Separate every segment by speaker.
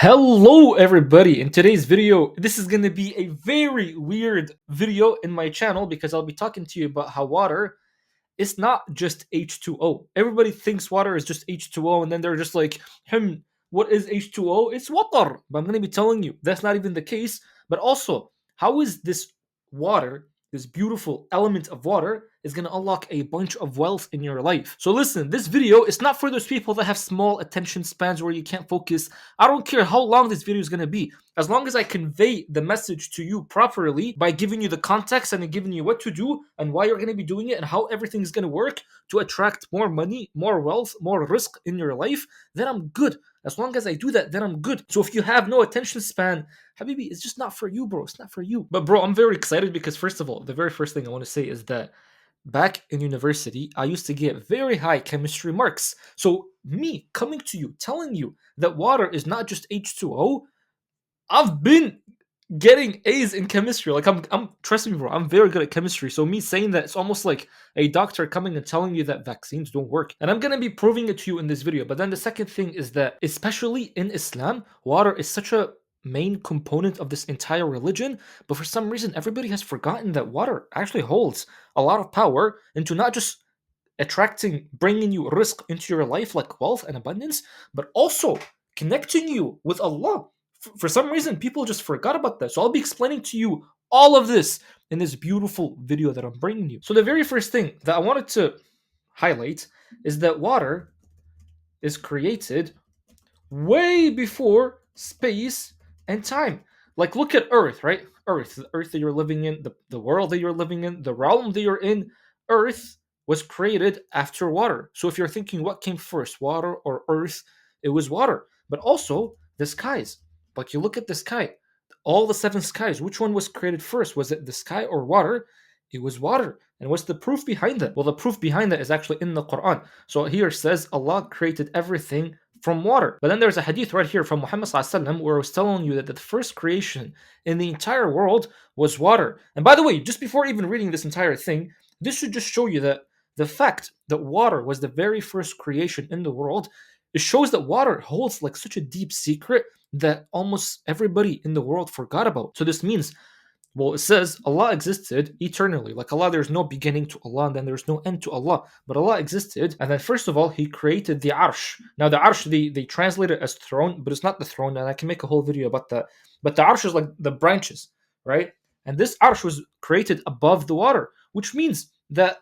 Speaker 1: Hello everybody. In today's video, this is going to be a very weird video in my channel because I'll be talking to you about how water is not just H2O. Everybody thinks water is just H2O and then they're just like, what is H2O? It's water. But I'm going to be telling you that's not even the case. But also, how is this water, this beautiful element of water, is going to unlock a bunch of wealth in your life? So listen, this video is not for those people that have small attention spans where you can't focus. I don't care how long this video is going to be. As long as I convey the message to you properly by giving you the context and giving you what to do and why you're going to be doing it and how everything is going to work to attract more money, more wealth, more rizq in your life, then I'm good. As long as I do that, then I'm good. So if you have no attention span, Habibi, it's just not for you, bro. It's not for you. But bro, I'm very excited because first of all, the very first thing I want to say is that back in university, I used to get very high chemistry marks. So me coming to you, telling you that water is not just H2O, I've been getting A's in chemistry. Like I'm trust me, bro. I'm very good at chemistry. So me saying that, it's almost like a doctor coming and telling you that vaccines don't work. And I'm gonna be proving it to you in this video. But then the second thing is that, especially in Islam, water is such a main component of this entire religion. But for some reason, everybody has forgotten that water actually holds a lot of power into not just attracting, bringing you rizq into your life like wealth and abundance, but also connecting you with Allah. For some reason, people just forgot about that. So I'll be explaining to you all of this in this beautiful video that I'm bringing you. So the very first thing that I wanted to highlight is that water is created way before space and time. Like, look at Earth, right? Earth, the Earth that you're living in, the world that you're living in, the realm that you're in. Earth was created after water. So if you're thinking what came first, water or Earth, it was water. But also the skies. Like, you look at the sky, all the seven skies, which one was created first? Was it the sky or water? It was water. And what's the proof behind that? Well, the proof behind that is actually in the Quran. So here it says Allah created everything from water. But then there's a hadith right here from Muhammad ﷺ where it was telling you that the first creation in the entire world was water. And by the way, just before even reading this entire thing, this should just show you that the fact that water was the very first creation in the world, it shows that water holds like such a deep secret that almost everybody in the world forgot about. So this means, well, it says Allah existed eternally. Like Allah, there's no beginning to Allah, and then there's no end to Allah. But Allah existed, and then first of all, He created the Arsh. Now, the Arsh, they translate it as throne, but it's not the throne, and I can make a whole video about that. But the Arsh is like the branches, right? And this Arsh was created above the water, which means that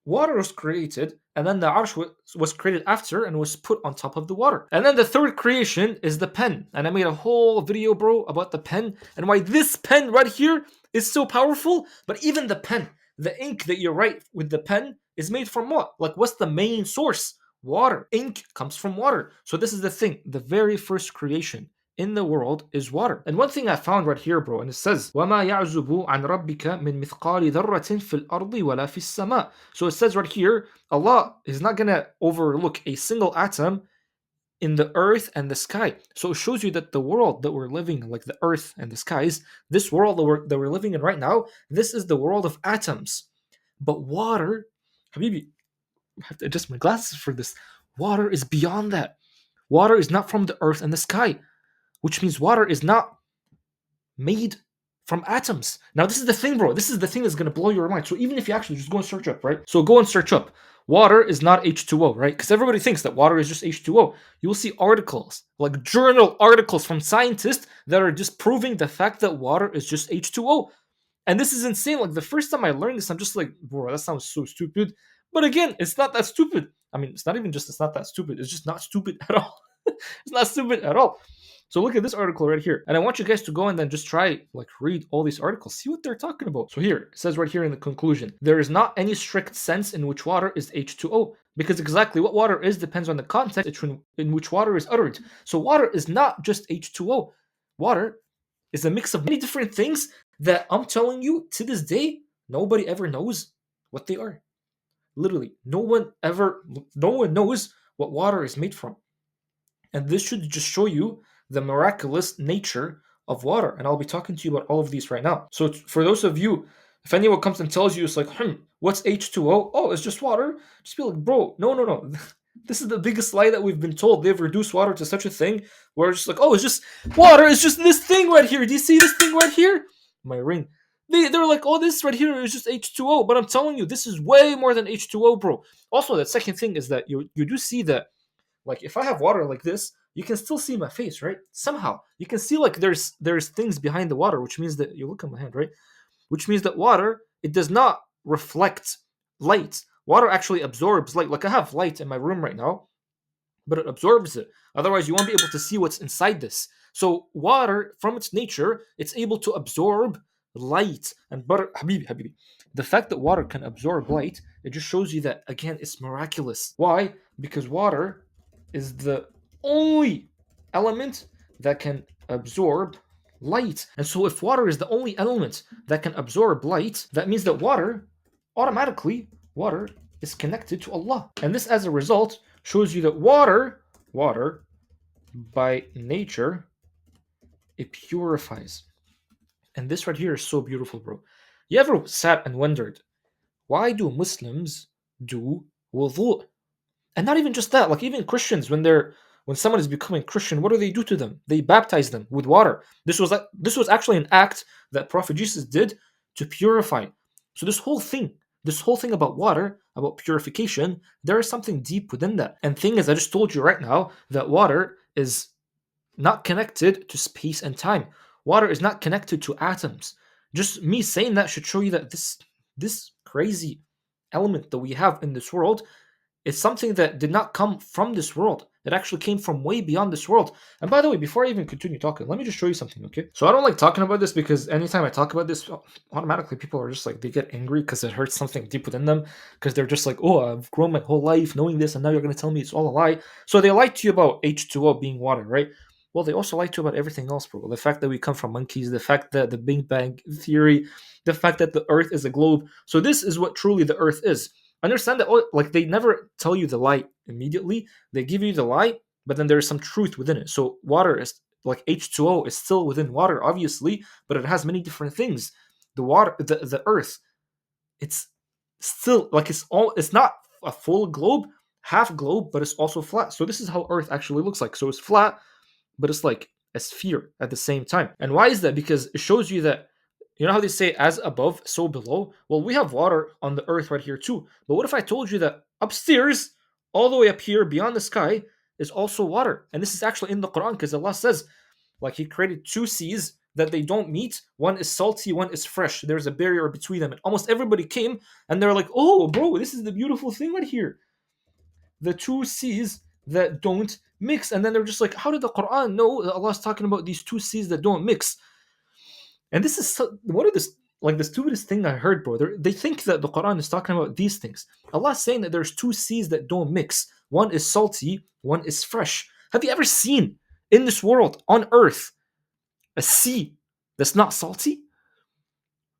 Speaker 1: water was created, and then the arsh was created after and was put on top of the water. And then the third creation is the pen. And I made a whole video, bro, about the pen and why this pen right here is so powerful. But even the pen, the ink that you write with the pen is made from what? Like, what's the main source? Water. Ink comes from water. So this is the thing. The very first creation in the world is water. And one thing I found right here, bro, and it says, وَمَا يَعْزُبُ عَنْ رَبِّكَ مِنْ مِثْقَالِ ذَرَّةٍ فِي الْأَرْضِ وَلَا فِي السَّمَاءِ. So it says right here, Allah is not going to overlook a single atom in the earth and the sky. So it shows you that the world that we're living in, like the earth and the skies, this world that we're living in right now, this is the world of atoms. But water, Habibi, I have to adjust my glasses for this. Water is beyond that. Water is not from the earth and the sky, which means water is not made from atoms. Now, this is the thing, bro. This is the thing that's going to blow your mind. So even if you actually just go and search up, right? So go and search up. Water is not H2O, right? Because everybody thinks that water is just H2O. You will see articles, like journal articles from scientists that are just proving the fact that water is just H2O. And this is insane. Like, the first time I learned this, I'm just like, bro, that sounds so stupid. But again, it's not that stupid. I mean, it's not even just, it's not that stupid. It's just not stupid at all. It's not stupid at all. So look at this article right here. And I want you guys to go and then just try, like, read all these articles, see what they're talking about. So here, it says right here in the conclusion, there is not any strict sense in which water is H2O, because exactly what water is depends on the context in which water is uttered. So water is not just H2O. Water is a mix of many different things that I'm telling you, to this day, nobody ever knows what they are. Literally, no one knows what water is made from. And this should just show you the miraculous nature of water. And I'll be talking to you about all of these right now. So for those of you, if anyone comes and tells you, it's like, what's H2O? Oh, it's just water. Just be like, bro, no. This is the biggest lie that we've been told. They've reduced water to such a thing where it's just like, oh, it's just water. It's just this thing right here. Do you see this thing right here? My ring. They're like, oh, this right here is just H2O. But I'm telling you, this is way more than H2O, bro. Also, the second thing is that you do see that, like, if I have water like this, you can still see my face, right? Somehow. You can see, like, there's things behind the water, which means that, you look at my hand, right? Which means that water, it does not reflect light. Water actually absorbs light. Like, I have light in my room right now, but it absorbs it. Otherwise, you won't be able to see what's inside this. So water, from its nature, it's able to absorb light. And but habibi, the fact that water can absorb light, it just shows you that, again, it's miraculous. Why? Because water is the only element that can absorb light. And so if water is the only element that can absorb light, that means that water is connected to Allah. And this, as a result, shows you that water by nature, it purifies. And this right here is so beautiful, bro. You ever sat and wondered, why do Muslims do wudu? And not even just that, like, even Christians, when someone is becoming Christian, what do they do to them? They baptize them with water. This was actually an act that Prophet Jesus did to purify. So this whole thing about water, about purification, there is something deep within that. And thing is, I just told you right now that water is not connected to space and time. Water is not connected to atoms. Just me saying that should show you that this crazy element that we have in this world, it's something that did not come from this world. It actually came from way beyond this world. And by the way, before I even continue talking, let me just show you something, okay? So I don't like talking about this because anytime I talk about this, automatically people are just like, they get angry because it hurts something deep within them. Because they're just like, oh, I've grown my whole life knowing this, and now you're going to tell me it's all a lie. So they lied to you about H2O being water, right? Well, they also lied to you about everything else, bro. The fact that we come from monkeys, the fact that the Big Bang theory, the fact that the Earth is a globe. So this is what truly the Earth is. Understand that, like, they never tell you the lie immediately. They give you the lie, but then there's some truth within it. So water is, like, H2O is still within water, obviously, but it has many different things. The water, the Earth, it's still, like, it's not a full globe, half globe, but it's also flat. So this is how Earth actually looks like. So it's flat, but it's like a sphere at the same time. And why is that? Because it shows you that, you know how they say, as above, so below? Well, we have water on the earth right here too. But what if I told you that upstairs, all the way up here, beyond the sky, is also water? And this is actually in the Quran, because Allah says, like, He created two seas that they don't meet. One is salty, one is fresh. There's a barrier between them. And almost everybody came and they're like, oh, bro, this is the beautiful thing right here. The two seas that don't mix. And then they're just like, how did the Quran know that Allah is talking about these two seas that don't mix? And this is one of the stupidest thing I heard, bro. They think that the Quran is talking about these things. Allah is saying that there's two seas that don't mix. One is salty, one is fresh. Have you ever seen in this world, on earth, a sea that's not salty?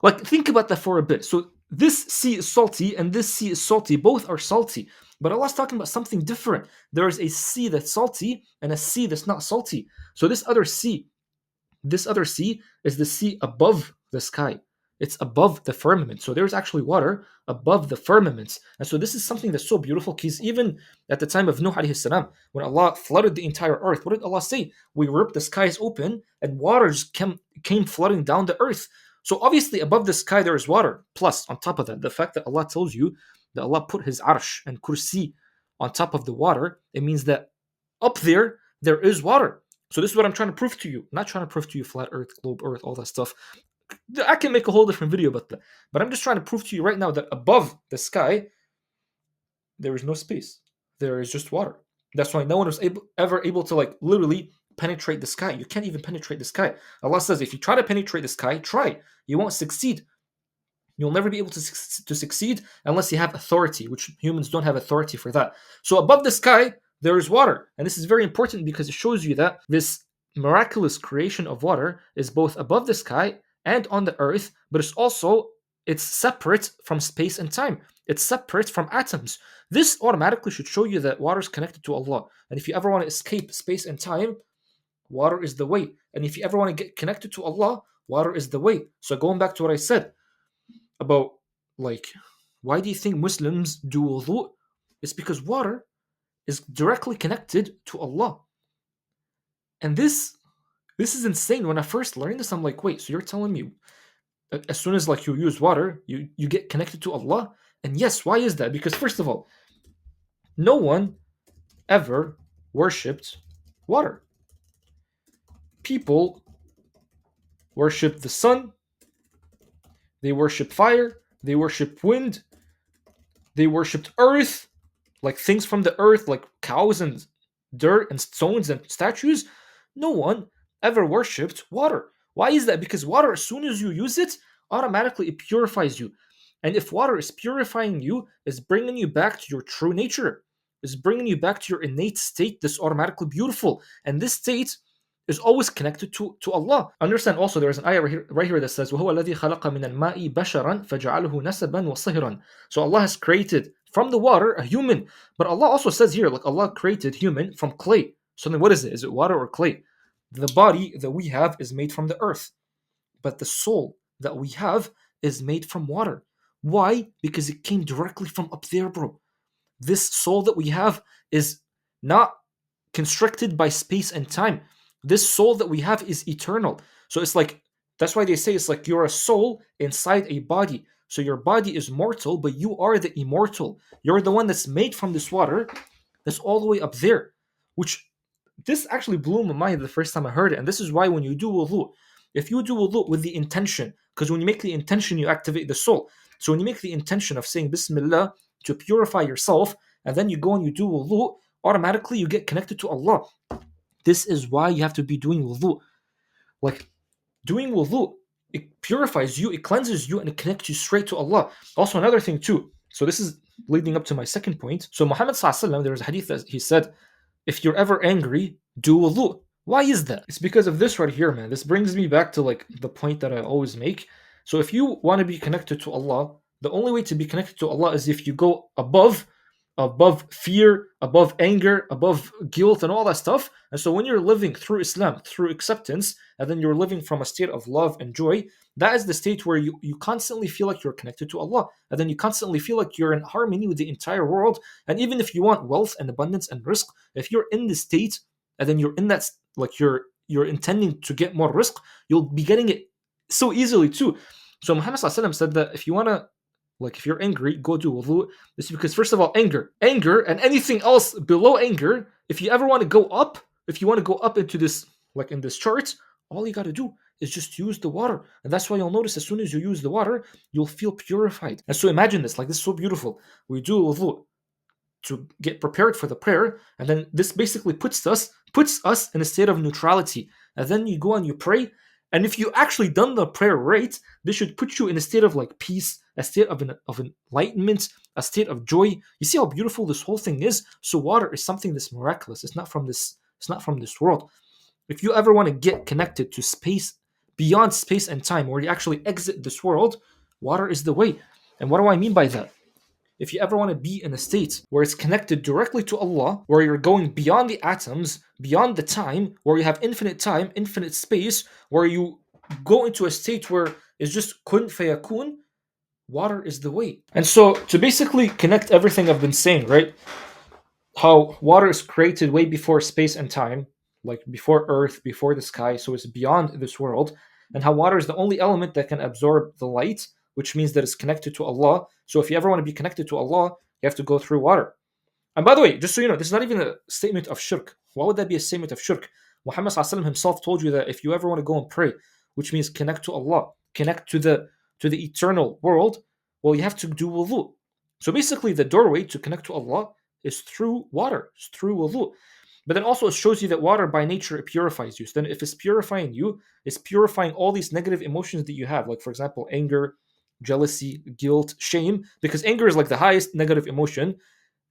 Speaker 1: Like, think about that for a bit. So this sea is salty and this sea is salty. Both are salty. But Allah's talking about something different. There is a sea that's salty and a sea that's not salty. So this other sea is the sea above the sky. It's above the firmament. So there's actually water above the firmament. And so this is something that's so beautiful, because even at the time of Nuh alayhi salam, when Allah flooded the entire earth, what did Allah say? We ripped the skies open and water just came flooding down the earth. So obviously above the sky there is water. Plus, on top of that, the fact that Allah tells you that Allah put His arsh and kursi on top of the water, it means that up there is water. So this is what I'm trying to prove to you. I'm not trying to prove to you flat earth, globe earth, all that stuff. I can make a whole different video about that. But I'm just trying to prove to you right now that above the sky, there is no space. There is just water. That's why no one was ever able to, like, literally penetrate the sky. You can't even penetrate the sky. Allah says, if you try to penetrate the sky, try. You won't succeed. You'll never be able to succeed unless you have authority, which humans don't have authority for that. So above the sky, there is water. And this is very important because it shows you that this miraculous creation of water is both above the sky and on the earth, but it's separate from space and time. It's separate from atoms. This automatically should show you that water is connected to Allah. And if you ever want to escape space and time, water is the way. And if you ever want to get connected to Allah, water is the way. So going back to what I said about, like, why do you think Muslims do wudu? It's because water is directly connected to Allah. And this is insane. When I first learned this, I'm like, wait, so you're telling me as soon as like you use water, you get connected to Allah? And yes, why is that? Because first of all, no one ever worshipped water. People worship the sun, they worship fire, they worship wind, they worshipped earth, like things from the earth, like cows and dirt and stones and statues. No one ever worshipped water. Why is that? Because water, as soon as you use it, automatically it purifies you. And if water is purifying you, is bringing you back to your true nature, is bringing you back to your innate state, this automatically beautiful. And this state is always connected to Allah. Understand also there's an ayah right here that says, وَهُوَ الَّذِي خَلَقَ مِنَ الْمَاءِ بَشَرًا فَجَعَلَهُ نَسَبًا وَصِهْرًا. So Allah has created from the water a human. But Allah also says here, like Allah created human from clay. So then what is it? Is it water or clay? The body that we have is made from the earth. But the soul that we have is made from water. Why? Because it came directly from up there, bro. This soul that we have is not constricted by space and time. This soul that we have is eternal. So it's like, that's why they say it's like you're a soul inside a body. So your body is mortal, but you are the immortal. You're the one that's made from this water that's all the way up there. Which this actually blew my mind the first time I heard it. And this is why when you do wudu, if you do wudu with the intention, because when you make the intention, you activate the soul. So when you make the intention of saying Bismillah to purify yourself, and then you go and you do wudu, automatically you get connected to Allah. This is why you have to be doing wudu. Like doing wudu, it purifies you, it cleanses you, and it connects you straight to Allah. Also, another thing too. So this is leading up to my second point. So Muhammad sallallahu alaihi wasallam, there was a hadith that he said, if you're ever angry, do wudu. Why is that? It's because of this right here, man. This brings me back to like the point that I always make. So if you want to be connected to Allah, the only way to be connected to Allah is if you go above fear, above anger, above guilt, and all that stuff. And so when you're living through Islam, through acceptance, and then you're living from a state of love and joy, that is the state where you constantly feel like you're connected to Allah. And then you constantly feel like you're in harmony with the entire world. And even if you want wealth and abundance and rizq, if you're in this state, and then you're in that, like you're intending to get more rizq, you'll be getting it so easily too. So Muhammad ﷺ said that if you want to, like if you're angry, go do wudu. This is because first of all, anger and anything else below anger, if you ever want to go up, if you want to go up into this, like in this chart, all you got to do is just use the water. And that's why you'll notice as soon as you use the water, you'll feel purified. And so imagine this, like this is so beautiful. We do wudu to get prepared for the prayer, and then this basically puts us in a state of neutrality. And then you go and you pray, and if you actually done the prayer right, this should put you in a state of like peace, a state of enlightenment, a state of joy. You see how beautiful this whole thing is. So water is something that's miraculous. It's not from this world. If you ever want to get connected to space, beyond space and time, where you actually exit this world, water is the way. And what do I mean by that? If you ever want to be in a state where it's connected directly to Allah, where you're going beyond the atoms, beyond the time, where you have infinite time, infinite space, where you go into a state where it's just kun fayakun, water is the way. And so to basically connect everything I've been saying, right? How water is created way before space and time, like before earth, before the sky, so it's beyond this world, and how water is the only element that can absorb the light, which means that it's connected to Allah. So if you ever want to be connected to Allah, you have to go through water. And by the way, just so you know, this is not even a statement of shirk. Why would that be a statement of shirk? Muhammad ﷺ himself told you that if you ever want to go and pray, which means connect to Allah, connect to the eternal world, well, you have to do wudu. So basically, the doorway to connect to Allah is through water, it's through wudu. But then also it shows you that water by nature, it purifies you. So then if it's purifying you, it's purifying all these negative emotions that you have. Like for example, anger, jealousy, guilt, shame. Because anger is like the highest negative emotion.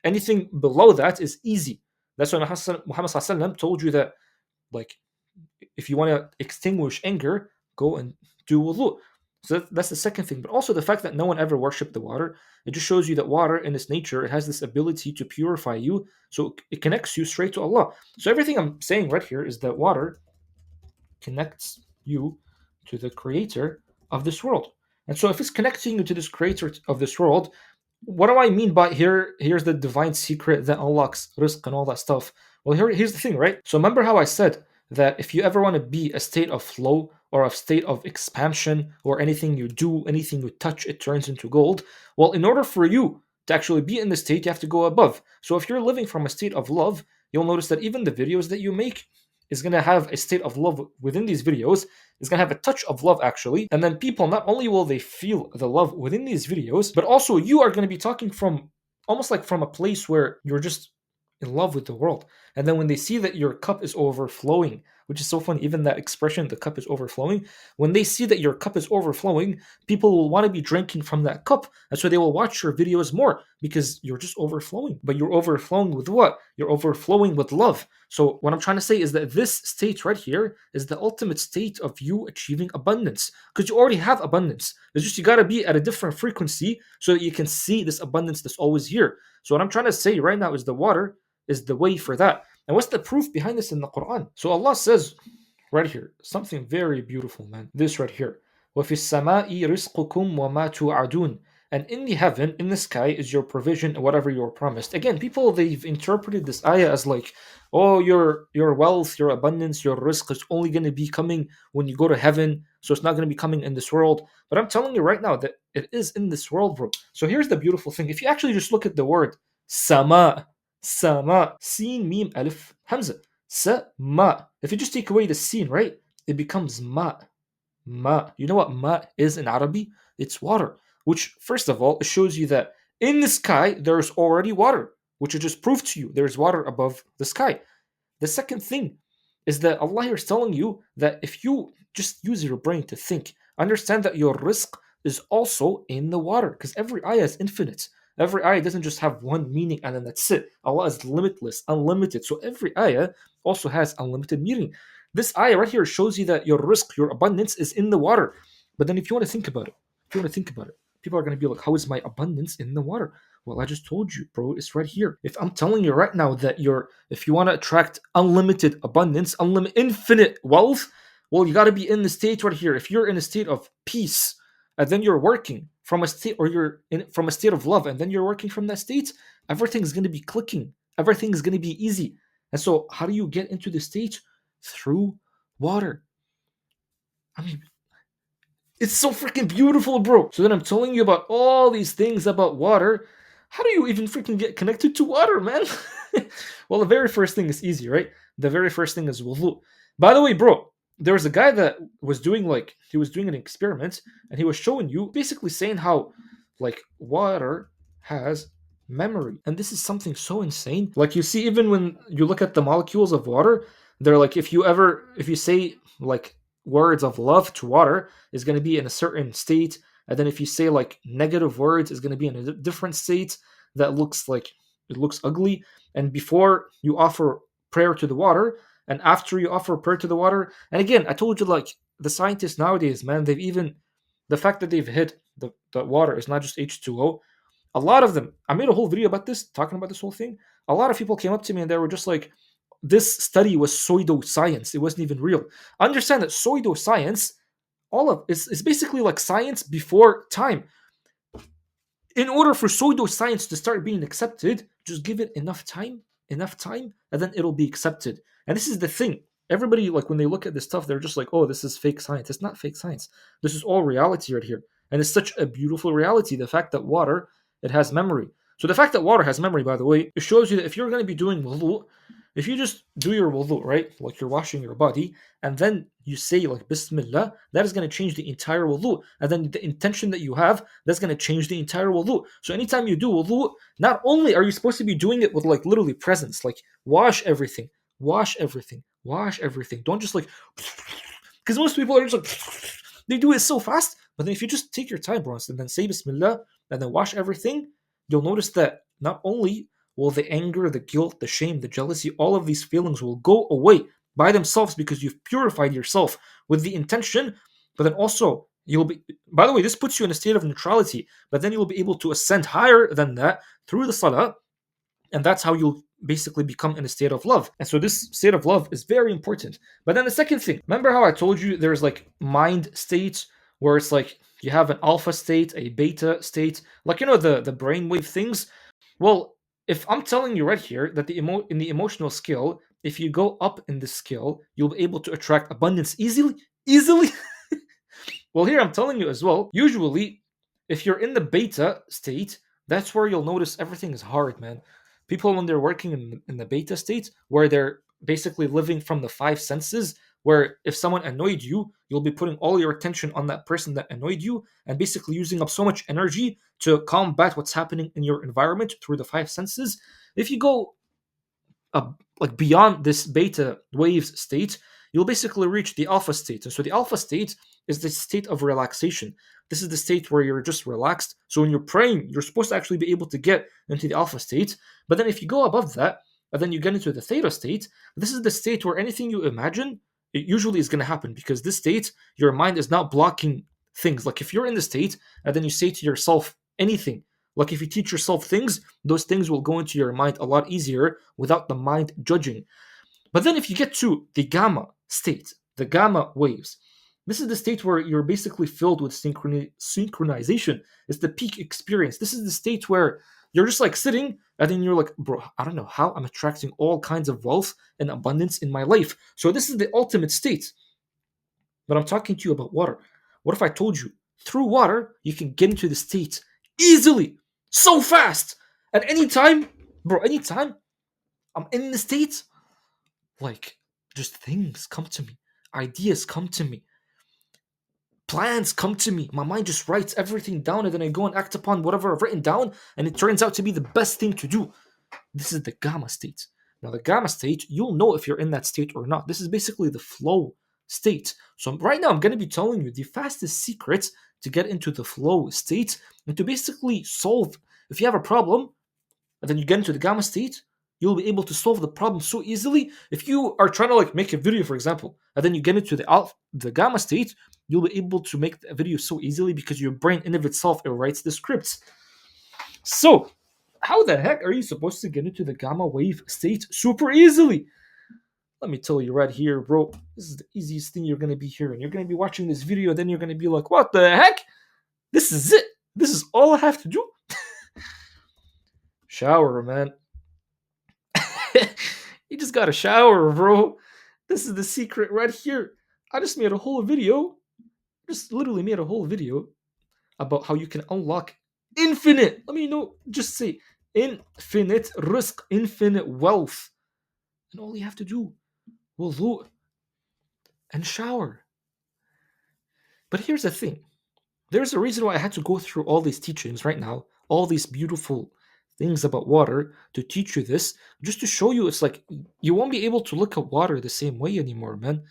Speaker 1: Anything below that is easy. That's why Muhammad ﷺ told you that, like, if you want to extinguish anger, go and do wudu. So that's the second thing. But also the fact that no one ever worshipped the water, it just shows you that water in its nature, it has this ability to purify you. So it connects you straight to Allah. So everything I'm saying right here is that water connects you to the creator of this world. And so if it's connecting you to this creator of this world, What do I mean by here? Here's the divine secret that unlocks risk and all that stuff. Well, here's the thing, right? So remember how I said that if you ever want to be a state of flow or a state of expansion, or anything you do, anything you touch, it turns into gold. Well, in order for you to actually be in the state, you have to go above. So if you're living from a state of love, you'll notice that even the videos that you make is going to have a state of love within these videos. Is going to have a touch of love actually, and then people, not only will they feel the love within these videos, but also you are going to be talking from almost like from a place where you're just in love with the world. And then when they see that your cup is overflowing, which is so funny, even that expression, the cup is overflowing, when they see that your cup is overflowing, people will want to be drinking from that cup. And so they will watch your videos more because you're just overflowing. But you're overflowing with what? You're overflowing with love. So what I'm trying to say is that this state right here is the ultimate state of you achieving abundance, because you already have abundance. It's just you got to be at a different frequency so that you can see this abundance that's always here. So what I'm trying to say right now is the water is the way for that. And what's the proof behind this in the Quran? So Allah says right here, something very beautiful, man. This right here. وَفِي السَّمَاءِ رِزْقُكُمْ وَمَا تُوعَدُونَ. And in the heaven, in the sky, is your provision and whatever you're promised. Again, people, they've interpreted this ayah as like, oh, your wealth, your abundance, your rizq is only going to be coming when you go to heaven, so it's not going to be coming in this world. But I'm telling you right now that it is in this world, bro. So here's the beautiful thing. If you actually just look at the word sama, sama, sin, mim, alif, hamza, sama. If you just take away the sin, right, it becomes ma. Ma. You know what ma is in Arabic? It's water. Which, first of all, it shows you that in the sky there's already water, which it just proved to you there's water above the sky. The second thing is that Allah here is telling you that if you just use your brain to think, understand that your rizq is also in the water, because every ayah is infinite. Every ayah doesn't just have one meaning and then that's it. Allah is limitless, unlimited. So every ayah also has unlimited meaning. This ayah right here shows you that your rizq, your abundance, is in the water. But then if you want to think about it, if you want to think about it, people are going to be like, how is my abundance in the water? Well, I just told you, bro, it's right here. If I'm telling you right now that if you want to attract unlimited abundance, unlimited, infinite wealth, well, you got to be in the state right here. If you're in a state of peace, and then you're working from a state, or you're in from a state of love, and then you're working from that state, everything's going to be clicking. Everything's going to be easy. And so, how do you get into the state? Through water. I mean, it's so freaking beautiful, bro. So then I'm telling you about all these things about water. How do you even freaking get connected to water, man? Well, the very first thing is easy, right? The very first thing is wudu. By the way, bro, there was a guy that was doing he was doing an experiment, and he was showing you, basically saying how like water has memory. And this is something so insane. Like, you see, even when you look at the molecules of water, they're like, if you say like words of love to water, is going to be in a certain state, and then if you say like negative words, is going to be in a different state that looks like it looks ugly. And before you offer prayer to the water, and after you offer prayer to the water, and again, I told you, like, the scientists nowadays, man, they've even, the fact that they've hit the water is not just H2O. A lot of them, I made a whole video about this, talking about this whole thing. A lot of people came up to me and they were just like, this study was pseudoscience. It wasn't even real. Understand that pseudoscience, all of it's basically like science before time. In order for pseudoscience to start being accepted, just give it enough time, and then it'll be accepted. And this is the thing. Everybody, like, when they look at this stuff, they're just like, oh, this is fake science. It's not fake science. This is all reality right here. And it's such a beautiful reality. The fact that water, it has memory. So the fact that water has memory, by the way, it shows you that if you're going to be doing wudu, if you just do your wudu, right, like you're washing your body, and then you say like Bismillah, that is going to change the entire wudu. And then the intention that you have, that's going to change the entire wudu. So anytime you do wudu, not only are you supposed to be doing it with like literally presence, like wash everything, wash everything, wash everything. Don't just like, because most people are just like, they do it so fast. But then if you just take your time, bro, and then say Bismillah, and then wash everything, you'll notice that not only will the anger, the guilt, the shame, the jealousy, all of these feelings will go away by themselves because you've purified yourself with the intention, but then also you'll be, by the way, this puts you in a state of neutrality, but then you'll be able to ascend higher than that through the salah, and that's how you'll basically become in a state of love. And so this state of love is very important. But then the second thing, remember how I told you there's like mind states where it's like You have an alpha state, a beta state, like the brainwave things. Well, if I'm telling you right here that in the emotional scale, if you go up in the scale, you'll be able to attract abundance easily. Well, here I'm telling you as well, usually, if you're in the beta state, that's where you'll notice everything is hard, man. People, when they're working in the beta state, where they're basically living from the five senses, where if someone annoyed you, you'll be putting all your attention on that person that annoyed you and basically using up so much energy to combat what's happening in your environment through the five senses. If you go like beyond this beta waves state, you'll basically reach the alpha state. And so the alpha state is the state of relaxation. This is the state where you're just relaxed. So when you're praying, you're supposed to actually be able to get into the alpha state. But then if you go above that, and then you get into the theta state, this is the state where anything you imagine, it usually is going to happen, because this state, your mind is not blocking things. Like if you're in the state and then you say to yourself anything, like if you teach yourself things, those things will go into your mind a lot easier without the mind judging. But then if you get to the gamma state, the gamma waves, this is the state where you're basically filled with synchronization. It's the peak experience. This is the state where you're just like sitting and then you're like, bro, I don't know how I'm attracting all kinds of wealth and abundance in my life. So this is the ultimate state. But I'm talking to you about water. What if I told you through water you can get into the state easily, so fast, at any time, bro? Anytime I'm in the state, like just things come to me, ideas come to me, plans come to me. My mind just writes everything down, and then I go and act upon whatever I've written down, and it turns out to be the best thing to do. This is the gamma state. Now, the gamma state, you'll know if you're in that state or not. This is basically the flow state. So, right now, I'm going to be telling you the fastest secret to get into the flow state and to basically solve. If you have a problem and then you get into the gamma state, you'll be able to solve the problem so easily. If you are trying to like make a video, for example, and then you get into the gamma state, you'll be able to make the video so easily because your brain in of itself, it writes the scripts. So, how the heck are you supposed to get into the gamma wave state super easily? Let me tell you right here, bro. This is the easiest thing you're going to be hearing. You're going to be watching this video, then you're going to be like, what the heck? This is it. This is all I have to do. Shower, man. You just got to shower, bro. This is the secret right here. I just made a whole video. Just literally made a whole video about how you can unlock infinite. Let me know. Just say infinite rizq, infinite wealth. And all you have to do, wudu and shower. But here's the thing. There's a reason why I had to go through all these teachings right now, all these beautiful things about water to teach you this, just to show you it's like you won't be able to look at water the same way anymore, man.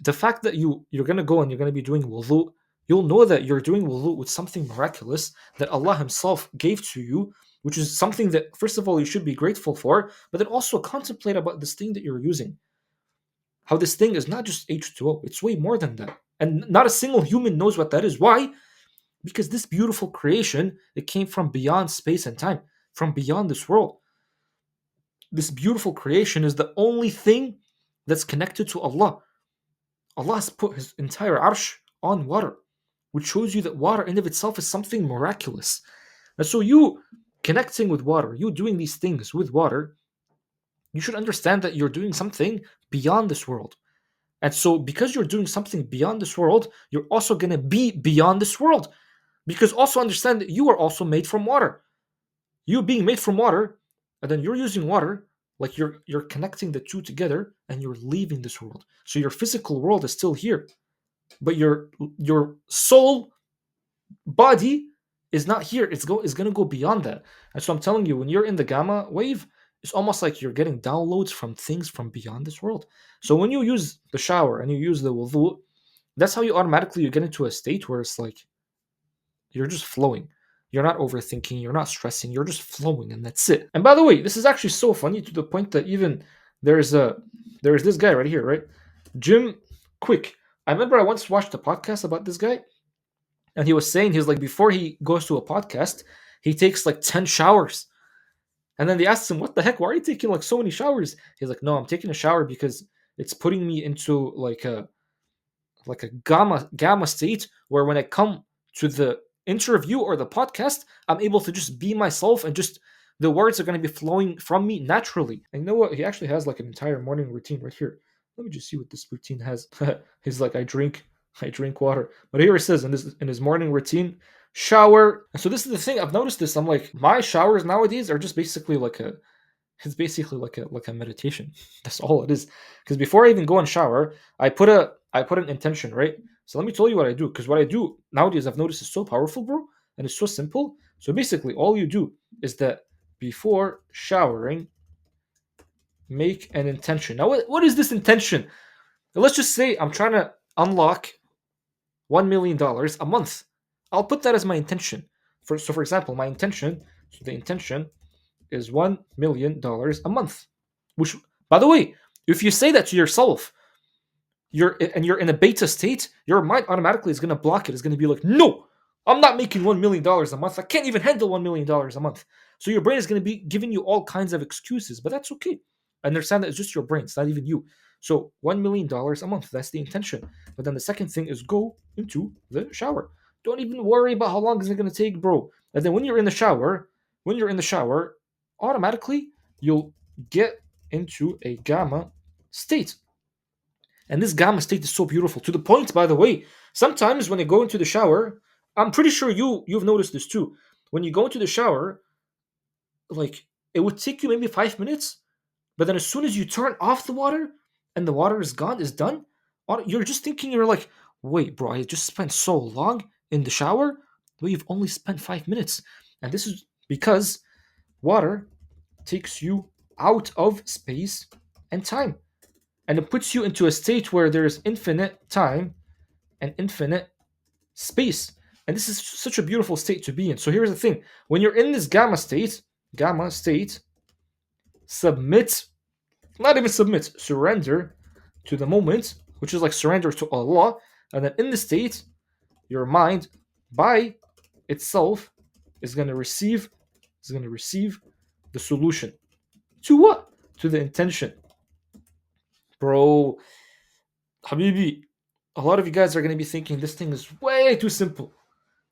Speaker 1: The fact that you're gonna go and you're gonna be doing wudu, you'll know that you're doing wudu with something miraculous that Allah Himself gave to you, which is something that first of all you should be grateful for, but then also contemplate about this thing that you're using. How this thing is not just H2O, it's way more than that. And not a single human knows what that is. Why? Because this beautiful creation, it came from beyond space and time, from beyond this world. This beautiful creation is the only thing that's connected to Allah. Allah has put His entire arsh on water, which shows you that water in of itself is something miraculous. And so you connecting with water, you doing these things with water, you should understand that you're doing something beyond this world. And so because you're doing something beyond this world, you're also going to be beyond this world. Because also understand that you are also made from water. You being made from water, and then you're using water, like you're connecting the two together, and you're leaving this world. So your physical world is still here, but your soul body is not here. It's gonna go beyond that. And so I'm telling you, when you're in the gamma wave, it's almost like you're getting downloads from things from beyond this world. So when you use the shower and you use the wudu, that's how you get into a state where it's like you're just flowing. You're not overthinking, you're not stressing, you're just flowing, and that's it. And by the way, this is actually so funny to the point that even there's this guy right here, right? Jim Quick. I remember I once watched a podcast about this guy, and he was saying he's like before he goes to a podcast, he takes like 10 showers. And then they asked him, "What the heck? Why are you taking like so many showers?" He's like, "No, I'm taking a shower because it's putting me into like a gamma state where when I come to the interview or the podcast, I'm able to just be myself and just the words are going to be flowing from me naturally. And you know what? He actually has like an entire morning routine right here. Let me just see what this routine has. He's like, I drink water. But here it says in his morning routine, shower. And so this is the thing. I've noticed this. I'm like, my showers nowadays are just basically like a it's basically like a meditation. That's all it is. Because before I even go and shower, I put an intention, right? So let me tell you what I do. Because what I do nowadays, I've noticed is so powerful, bro, and it's so simple. So basically, all you do is that before showering, make an intention. Now, what is this intention? Let's just say I'm trying to unlock $1 million a month. I'll put that as my intention. For example, my intention. So the intention is $1 million a month. Which, by the way, if you say that to yourself, you're in a beta state, your mind automatically is gonna block it. It's gonna be like, no, I'm not making $1 million a month. I can't even handle $1 million a month. So your brain is gonna be giving you all kinds of excuses, but that's okay. Understand that it's just your brain, it's not even you. So $1 million a month, that's the intention. But then the second thing is go into the shower. Don't even worry about how long is it gonna take, bro. And then when you're in the shower, automatically you'll get into a gamma state. And this gamma state is so beautiful to the point, by the way, sometimes when I go into the shower, I'm pretty sure you've noticed this too. When you go into the shower, like it would take you maybe 5 minutes, but then as soon as you turn off the water and the water is gone, is done, you're just thinking, you're like, wait, bro, I just spent so long in the shower, but you've only spent 5 minutes. And this is because water takes you out of space and time. And it puts you into a state where there's infinite time and infinite space. And this is such a beautiful state to be in. So here's the thing. When you're in this gamma state, submit, not even submit, surrender to the moment, which is like surrender to Allah. And then in the state, your mind by itself is going to receive the solution. To what? To the intention. Bro, Habibi, a lot of you guys are going to be thinking this thing is way too simple.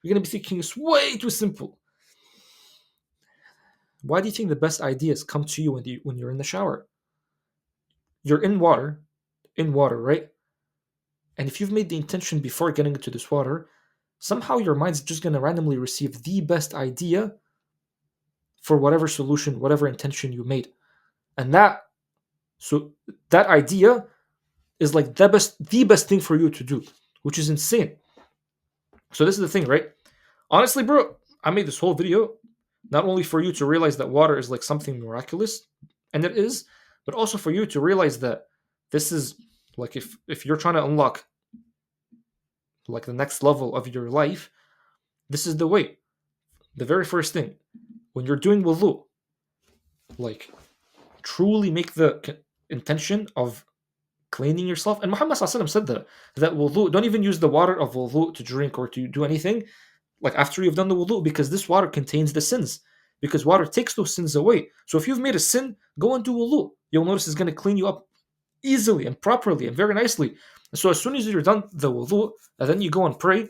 Speaker 1: You're going to be thinking it's way too simple. Why do you think the best ideas come to you when you're in the shower? You're in water, right? And if you've made the intention before getting into this water, somehow your mind's just going to randomly receive the best idea for whatever solution, whatever intention you made. And that idea is like the best thing for you to do, which is insane. So this is the thing, right? Honestly, bro, I made this whole video not only for you to realize that water is like something miraculous, and it is, but also for you to realize that this is like if you're trying to unlock like the next level of your life, this is the way. The very first thing, when you're doing wudu, like truly make the intention of cleaning yourself. And Muhammad ﷺ said that wudu, don't even use the water of wudu to drink or to do anything like after you've done the wudu, because this water contains the sins. Because water takes those sins away. So if you've made a sin, go and do wudu. You'll notice it's going to clean you up easily and properly and very nicely. So as soon as you're done the wudu, and then you go and pray,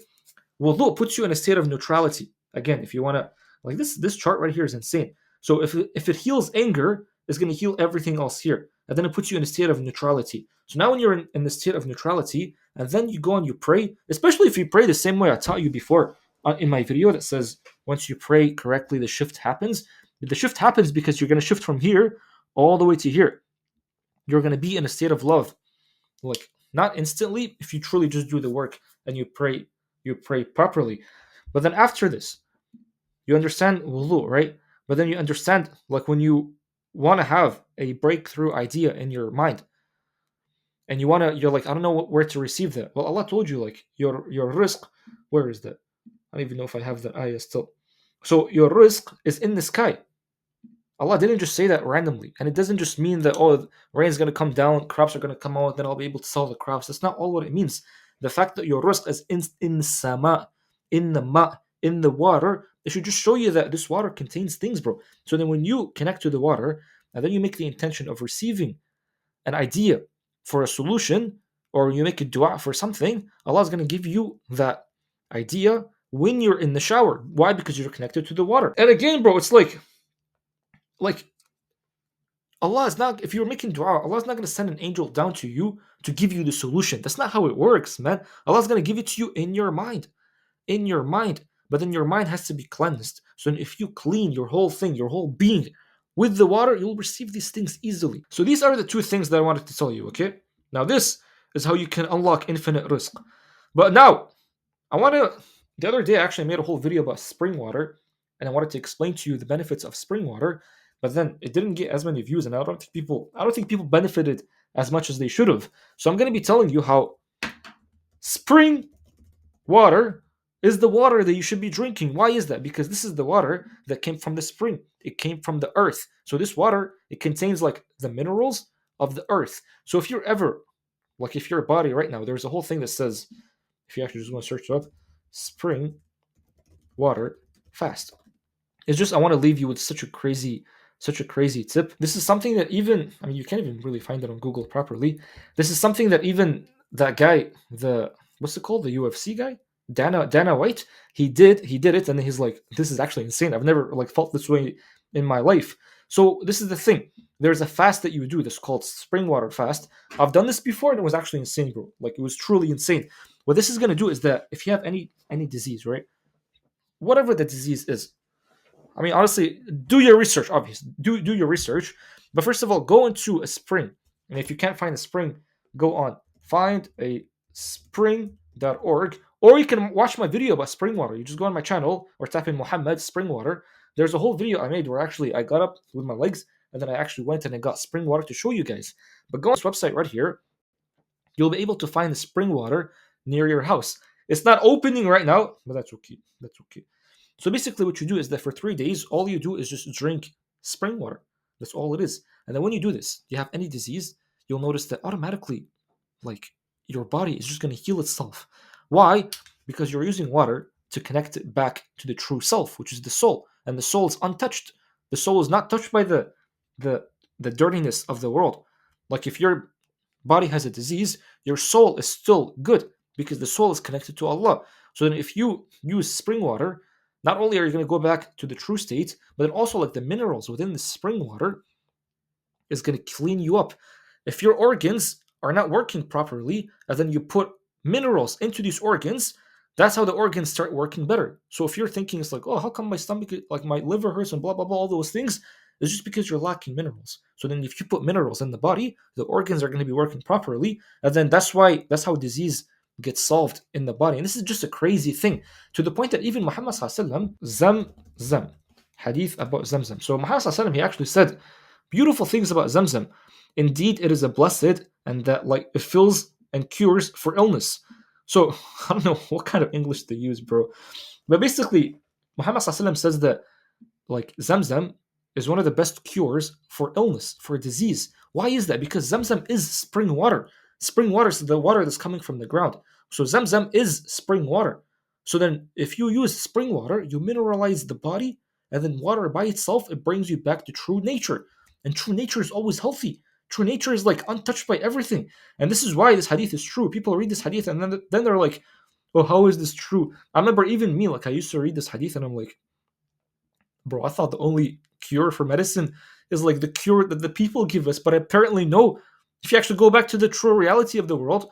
Speaker 1: wudu puts you in a state of neutrality. Again, if you want to, like this chart right here is insane. So if it heals anger, it's going to heal everything else here. And then it puts you in a state of neutrality. So now when you're in the state of neutrality, and then you go and you pray, especially if you pray the same way I taught you before in my video that says once you pray correctly, the shift happens. The shift happens because you're going to shift from here all the way to here. You're going to be in a state of love. Like not instantly if you truly just do the work and you pray properly. But then after this, you understand wudu, right? But then you understand like when you want to have a breakthrough idea in your mind and you're like, I don't know where to receive that. Well, Allah told you like your rizq, where is that? I don't even know if I have that ayah still. So your rizq is in the sky. Allah didn't just say that randomly. And it doesn't just mean that, oh, rain is going to come down, crops are going to come out, then I'll be able to sell the crops. That's not all what it means. The fact that your rizq is in sama, in the water, it should just show you that this water contains things, bro. So then when you connect to the water, and then you make the intention of receiving an idea for a solution or you make a dua for something, Allah is going to give you that idea when you're in the shower. Why? Because you're connected to the water. And again, bro, it's like Allah is not, if you're making dua, Allah is not going to send an angel down to you to give you the solution. That's not how it works, man. Allah is going to give it to you in your mind. In your mind. But then your mind has to be cleansed. So if you clean your whole thing, your whole being with the water, you'll receive these things easily. So these are the two things that I wanted to tell you, okay? Now, this is how you can unlock infinite rizq. But now, I want to. The other day, I actually made a whole video about spring water, and I wanted to explain to you the benefits of spring water. But then it didn't get as many views, and I don't think people benefited as much as they should have. So I'm going to be telling you how spring water is the water that you should be drinking. Why is that? Because this is the water that came from the spring. It came from the earth. So this water, it contains like the minerals of the earth. So if you're ever, like if your body right now, there's a whole thing that says, if you actually just want to search it up, spring water fast. It's just I want to leave you with such a crazy tip. This is something that even, I mean, you can't even really find it on Google properly. This is something that even that guy, the what's it called, the UFC guy, Dana White, he did it, and he's like, this is actually insane. I've never like felt this way in my life. So this is the thing. There's a fast that you do. This called spring water fast. I've done this before, and it was actually insane, bro. Like it was truly insane. What this is gonna do is that if you have any disease, right, whatever the disease is, I mean, honestly, do your research. Obviously, do your research. But first of all, go into a spring, and if you can't find a spring, go on find a spring.org, or you can watch my video about spring water. You just go on my channel or type in Mohammed spring water. There's a whole video I made where actually I got up with my legs and then I actually went and I got spring water to show you guys. But go on this website right here. You'll be able to find the spring water near your house. It's not opening right now, but that's okay. That's okay. So basically, what you do is that for 3 days, all you do is just drink spring water. That's all it is. And then when you do this, you have any disease, you'll notice that automatically, like your body is just going to heal itself. Why? Because you're using water to connect it back to the true self, which is the soul, and the soul is untouched. The soul is not touched by the the dirtiness of the world. Like if your body has a disease, your soul is still good because the soul is connected to Allah. So then if you use spring water, not only are you going to go back to the true state, but then also like the minerals within the spring water is going to clean you up. If your organs are not working properly, and then you put minerals into these organs, that's how the organs start working better. So if you're thinking it's like, oh, how come my stomach, like my liver hurts and blah blah blah, all those things, it's just because you're lacking minerals. So then if you put minerals in the body, the organs are going to be working properly, and then that's how disease gets solved in the body. And this is just a crazy thing, to the point that even Muhammad sallallahu alaihi wasallam, Zamzam, hadith about Zamzam. So Muhammad sallallahu alaihi wasallam, he actually said beautiful things about Zamzam. Indeed, it is a blessed, and that like it fills and cures for illness. So I don't know what kind of English they use, bro. But basically, Muhammad sallallahu alaihi wasallam says that like Zamzam is one of the best cures for illness, for disease. Why is that? Because Zamzam is spring water. Spring water is the water that's coming from the ground. So Zamzam is spring water. So then if you use spring water, you mineralize the body, and then water by itself, it brings you back to true nature. And true nature is always healthy. True nature is like untouched by everything. And this is why this hadith is true. People read this hadith and then they're like, oh, how is this true? I remember even me, like I used to read this hadith and I'm like, bro, I thought the only cure for medicine is like the cure that the people give us. But apparently, no. If you actually go back to the true reality of the world,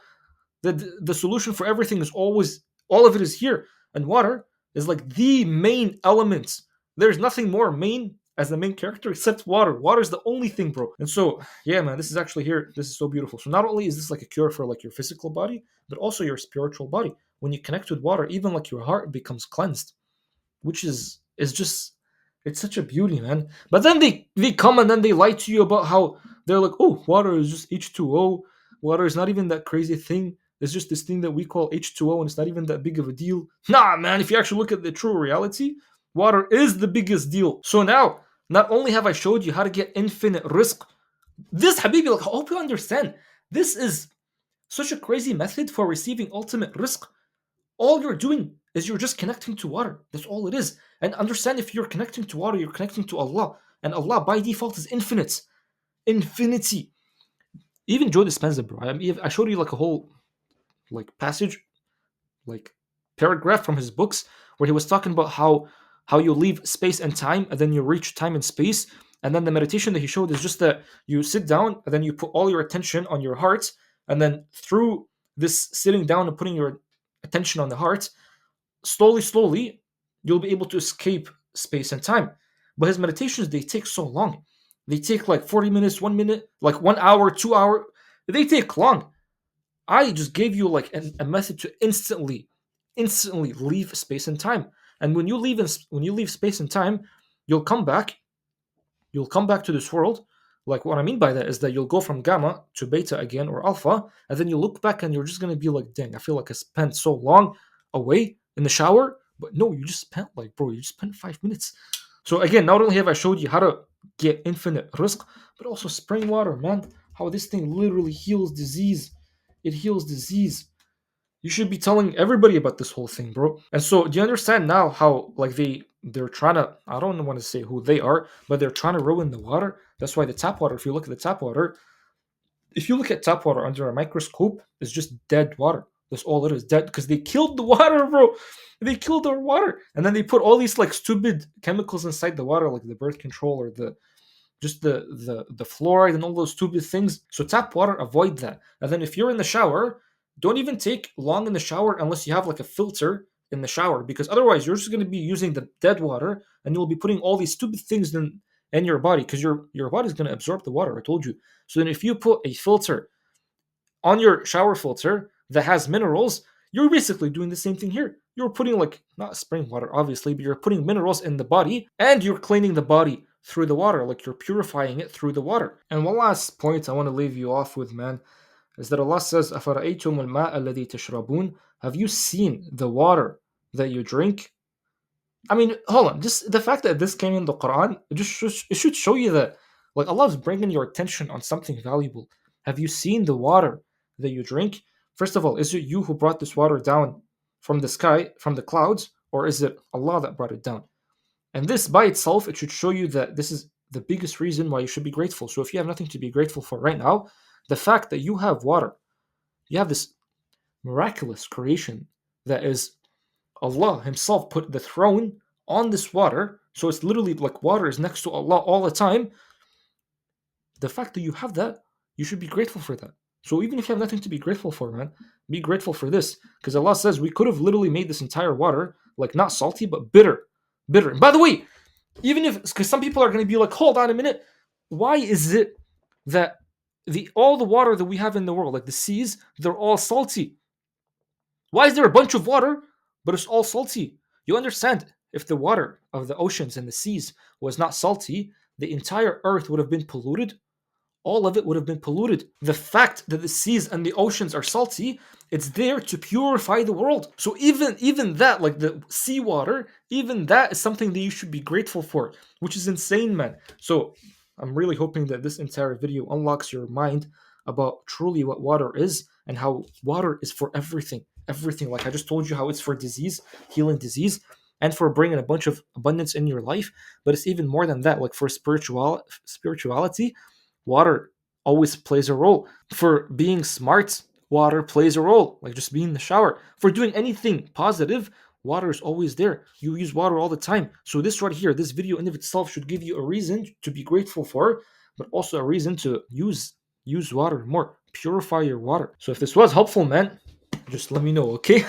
Speaker 1: the solution for everything is always, all of it is here. And water is like the main element. There's nothing more main as the main character except water. Water is the only thing, bro. And so, yeah, man, this is actually here. This is so beautiful. So not only is this like a cure for like your physical body, but also your spiritual body. When you connect with water, even like your heart becomes cleansed, which is just, it's such a beauty, man. But then they come and then they lie to you about how they're like, oh, water is just H2O. Water is not even that crazy thing. It's just this thing that we call H2O, and it's not even that big of a deal. Nah, man, if you actually look at the true reality, water is the biggest deal. So now, not only have I showed you how to get infinite rizq, this, Habibi, like, I hope you understand. This is such a crazy method for receiving ultimate rizq. All you're doing is you're just connecting to water. That's all it is. And understand, if you're connecting to water, you're connecting to Allah. And Allah by default is infinite. Infinity. Even Joe Dispenza, bro. I showed you like a whole like passage, like paragraph from his books where he was talking about how you leave space and time and then you reach time and space. And then the meditation that he showed is just that you sit down and then you put all your attention on your heart, and then through this sitting down and putting your attention on the heart, slowly you'll be able to escape space and time. But his meditations, they take so long. They take like 40 minutes, 1 minute, like 1 hour, 2 hour. They take long. I just gave you like a method to instantly leave space and time. And when you leave space and time, you'll come back. You'll come back to this world. Like what I mean by that is that you'll go from gamma to beta again or alpha, and then you look back and you're just gonna be like, dang, I feel like I spent so long away in the shower. But no, you just spent like, bro, you just spent 5 minutes. So again, not only have I showed you how to get infinite rizq, but also spring water, man. How this thing literally heals disease. It heals disease. You should be telling everybody about this whole thing, bro. And so, do you understand now how like they're trying to? I don't want to say who they are, but they're trying to ruin the water. That's why the tap water. If you look at the tap water, if you look at tap water under a microscope, it's just dead water. That's all it is, dead, because they killed the water, bro. They killed our water, and then they put all these like stupid chemicals inside the water, like the birth control or the just the fluoride and all those stupid things. So tap water, avoid that. And then if you're in the shower, don't even take long in the shower unless you have like a filter in the shower, because otherwise you're just going to be using the dead water and you'll be putting all these stupid things in your body, because your body's going to absorb the water. I told you. So then if you put a filter on your shower filter that has minerals, you're basically doing the same thing here. You're putting like not spring water, obviously, but you're putting minerals in the body and you're cleaning the body through the water, like you're purifying it through the water. And one last point I want to leave you off with, man, is that Allah says, أَفَرَأَيْتُمُ الْمَاءَ الَّذِي تَشْرَبُونَ. Have you seen the water that you drink? I mean, hold on. Just the fact that this came in the Quran, it should show you that like Allah is bringing your attention on something valuable. Have you seen the water that you drink? First of all, is it you who brought this water down from the sky, from the clouds, or is it Allah that brought it down? And this by itself, it should show you that this is the biggest reason why you should be grateful. So if you have nothing to be grateful for right now, the fact that you have water, you have this miraculous creation that is Allah Himself put the throne on this water. So it's literally like water is next to Allah all the time. The fact that you have that, you should be grateful for that. So even if you have nothing to be grateful for, man, be grateful for this. Because Allah says we could have literally made this entire water like not salty, but bitter. Bitter. And by the way, even if, because some people are going to be like, hold on a minute, why is it that all the water that we have in the world, like the seas, they're all salty? Why is there a bunch of water, but it's all salty? You understand, if the water of the oceans and the seas was not salty, the entire earth would have been polluted. All of it would have been polluted. The fact that the seas and the oceans are salty, it's there to purify the world. So even that, like the seawater, even that is something that you should be grateful for, which is insane, man. So I'm really hoping that this entire video unlocks your mind about truly what water is and how water is for everything. Everything. Like I just told you how it's for disease, healing disease, and for bringing a bunch of abundance in your life. But it's even more than that. Like for spirituality, water always plays a role. For being smart, water plays a role. Like just being in the shower. For doing anything positive, water is always there. You use water all the time. So this right here, this video in of itself should give you a reason to be grateful for, but also a reason to use water more. Purify your water. So if this was helpful, man, just let me know, okay?